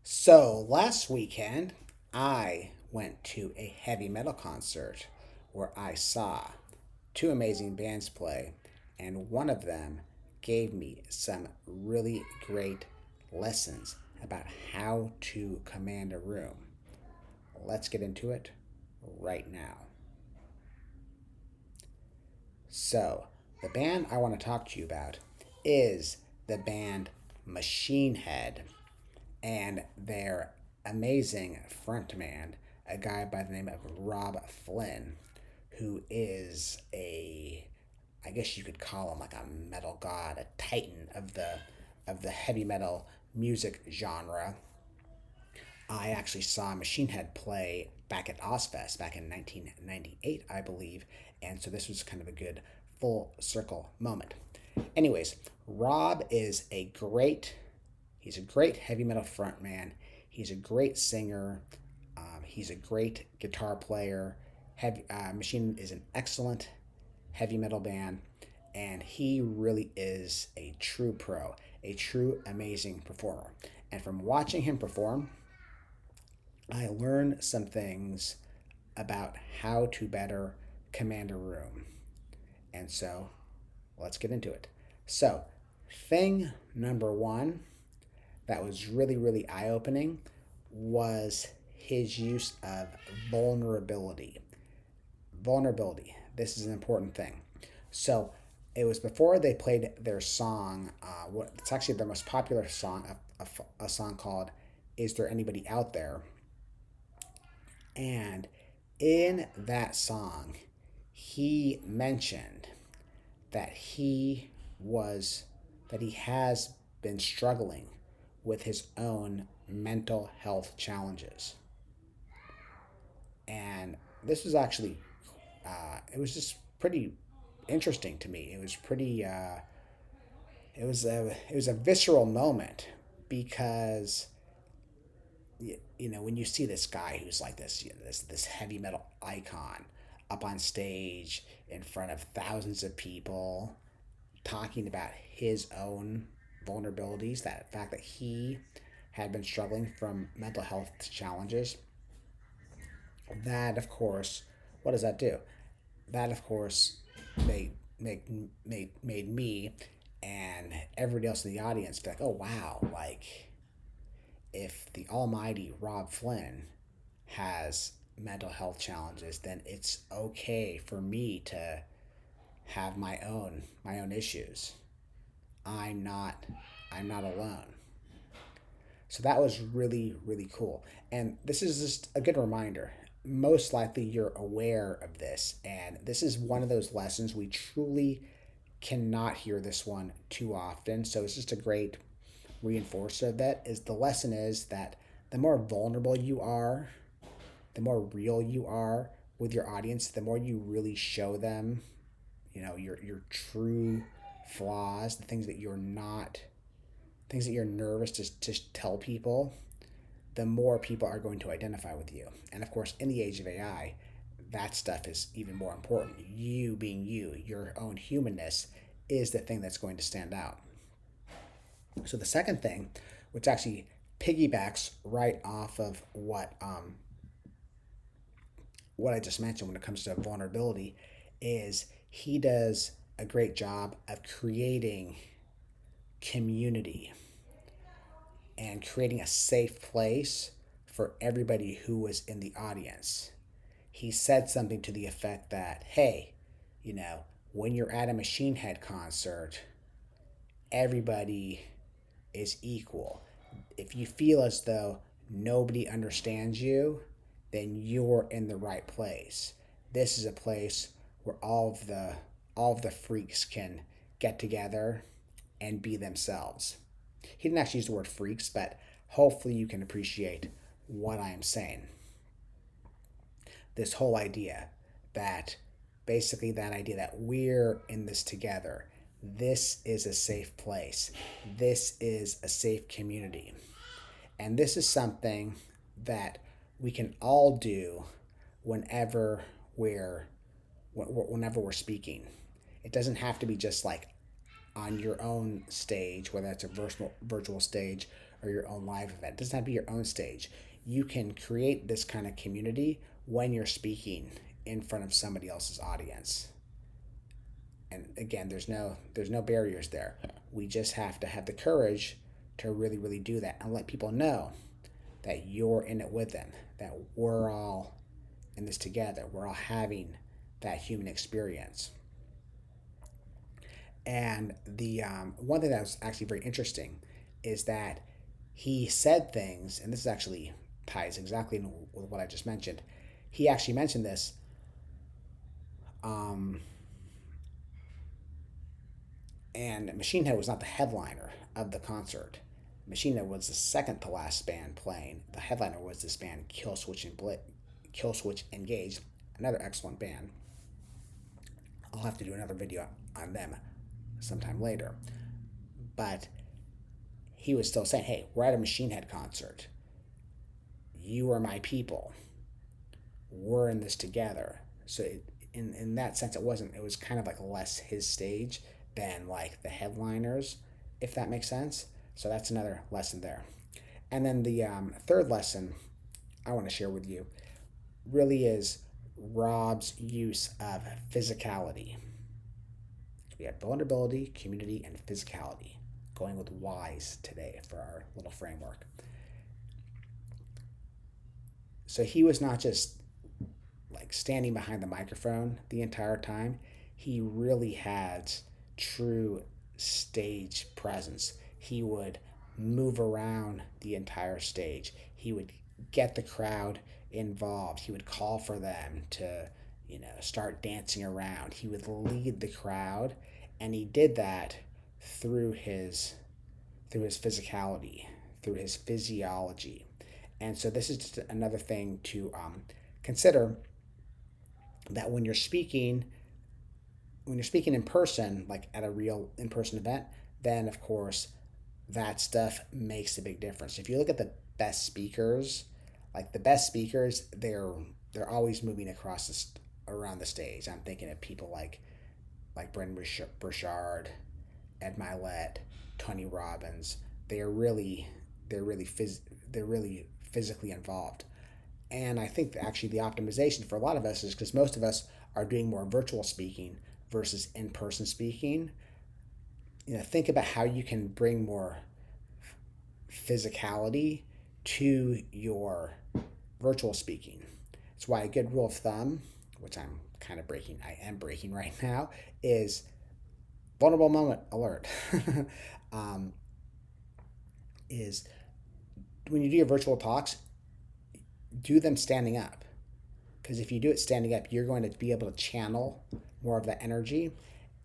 So last weekend, I went to a heavy metal concert where I saw two amazing bands play, and one of them gave me some really great lessons about how to command a room. Let's get into it right now. So, the band I want to talk to you about is the band Machine Head and their amazing frontman, a guy by the name of Rob Flynn, who is I guess you could call him like a metal god, a titan of the heavy metal music genre. I actually saw Machine Head play back at Ozfest back in 1998, I believe, and so this was kind of a good full circle moment. Anyways, Rob is he's a great heavy metal frontman. He's a great singer. He's a great guitar player. Machine is an excellent heavy metal band, and he really is a true pro, a true amazing performer. And from watching him perform, I learned some things about how to better command a room. And so let's get into it. So, thing number one that was really eye opening was his use of vulnerability. Vulnerability. This is an important thing. So, it was before they played their song. It's actually their most popular song, a song called "Is There Anybody Out There?" And in that song, he mentioned that was he has been struggling with his own mental health challenges. And this was actually it was just pretty interesting to me. It was a visceral moment because when you see this guy who's like this this heavy metal icon up on stage in front of thousands of people talking about his own vulnerabilities, that fact that he had been struggling from mental health challenges, that of course, what does that do? That of course made made me and everybody else in the audience feel like, oh wow, like if the almighty Rob Flynn has mental health challenges, then it's okay for me to have my own issues. I'm not I'm not alone. So that was really cool. And this is just a good reminder. Most likely you're aware of this, and this is one of those lessons we truly cannot hear this one too often. So it's just a great reinforcer of that. Is the lesson is that the more vulnerable you are, the more real you are with your audience, the more you really show them, your true flaws, the things that you're not, things that you're nervous to tell people, the more people are going to identify with you. And of course, in the age of AI, that stuff is even more important. You being you, your own humanness, is the thing that's going to stand out. So the second thing, which actually piggybacks right off of what I just mentioned when it comes to vulnerability, is he does a great job of creating community and creating a safe place for everybody who was in the audience. He said something to the effect that, hey, when you're at a Machine Head concert, everybody is equal. If you feel as though nobody understands you, then you're in the right place. This is a place where all of the freaks can get together and be themselves. He didn't actually use the word freaks, but hopefully you can appreciate what I am saying. This whole idea that that idea that we're in this together. This is a safe place. This is a safe community. And this is something that we can all do whenever we're whenever we're speaking. It doesn't have to be just like on your own stage, whether it's a virtual stage or your own live event. It doesn't have to be your own stage. You can create this kind of community when you're speaking in front of somebody else's audience. And again, there's no barriers there. We just have to have the courage to really do that and let people know that you're in it with them, that we're all in this together. We're all having that human experience. And the one thing that was actually very interesting is that he said things, and this actually ties exactly in with what I just mentioned. He actually mentioned this, um, and Machine Head was not the headliner of the concert. Machine Head was the second to last band playing. The headliner was this band Killswitch Engage, another excellent band. I'll have to do another video on them sometime later. But he was still saying, hey, we're at a Machine Head concert. You are my people. We're in this together. So in that sense, it was kind of like less his stage than like the headliners, if that makes sense. So that's another lesson there. And then the third lesson I want to share with you really is Rob's use of physicality. We had vulnerability, community, and physicality, going with whys today for our little framework. So he was not just like standing behind the microphone the entire time. He really had true stage presence. He would move around the entire stage. He would get the crowd involved. He would call for them to, start dancing around. He would lead the crowd, and he did that through his physicality, through his physiology. And so this is just another thing to consider, that when you're speaking in person, like at a real in-person event, then of course that stuff makes a big difference. If you look at the best speakers, they're always moving around the stage. I'm thinking of people like Brendan Burchard, Ed Milet, Tony Robbins. They're really physically involved. And I think that actually the optimization for a lot of us is because most of us are doing more virtual speaking versus in-person speaking. Think about how you can bring more physicality to your virtual speaking. It's why a good rule of thumb, which I am breaking right now, is vulnerable moment alert. Is when you do your virtual talks, do them standing up. Because if you do it standing up, you're going to be able to channel more of that energy,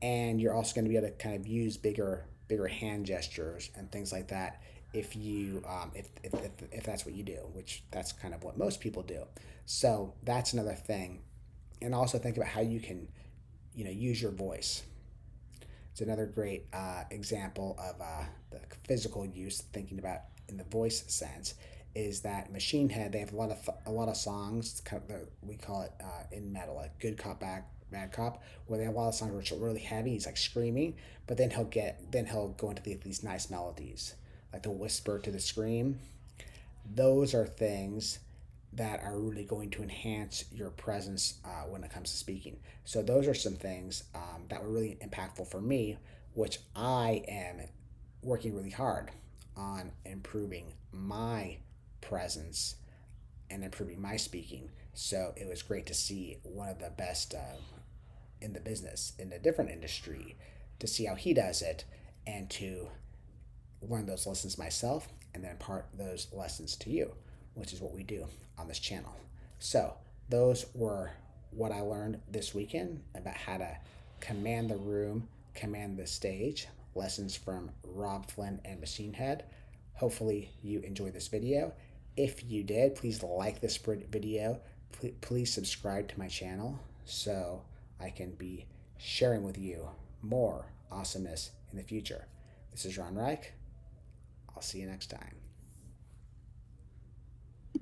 and you're also going to be able to kind of use bigger hand gestures and things like that if you if that's what you do, which that's kind of what most people do. So that's another thing. And also think about how you can use your voice. It's another great example of the physical use, thinking about in the voice sense, is that Machine Head. They have a lot of songs. We call it in metal, like Good Cop, Bad Cop, where they have a lot of songs which are really heavy. He's like screaming, but then he'll go into these nice melodies, like the whisper to the scream. Those are things that are really going to enhance your presence when it comes to speaking. So those are some things that were really impactful for me, which I am working really hard on improving my presence and improving my speaking. So it was great to see one of the best in the business, in a different industry, to see how he does it and to learn those lessons myself and then impart those lessons to you, which is what we do on this channel. So those were what I learned this weekend about how to command the room, command the stage, lessons from Rob Flynn and Machine Head. Hopefully you enjoyed this video. If you did, please like this video. Please subscribe to my channel so I can be sharing with you more awesomeness in the future. This is Ron Reich. I'll see you next time.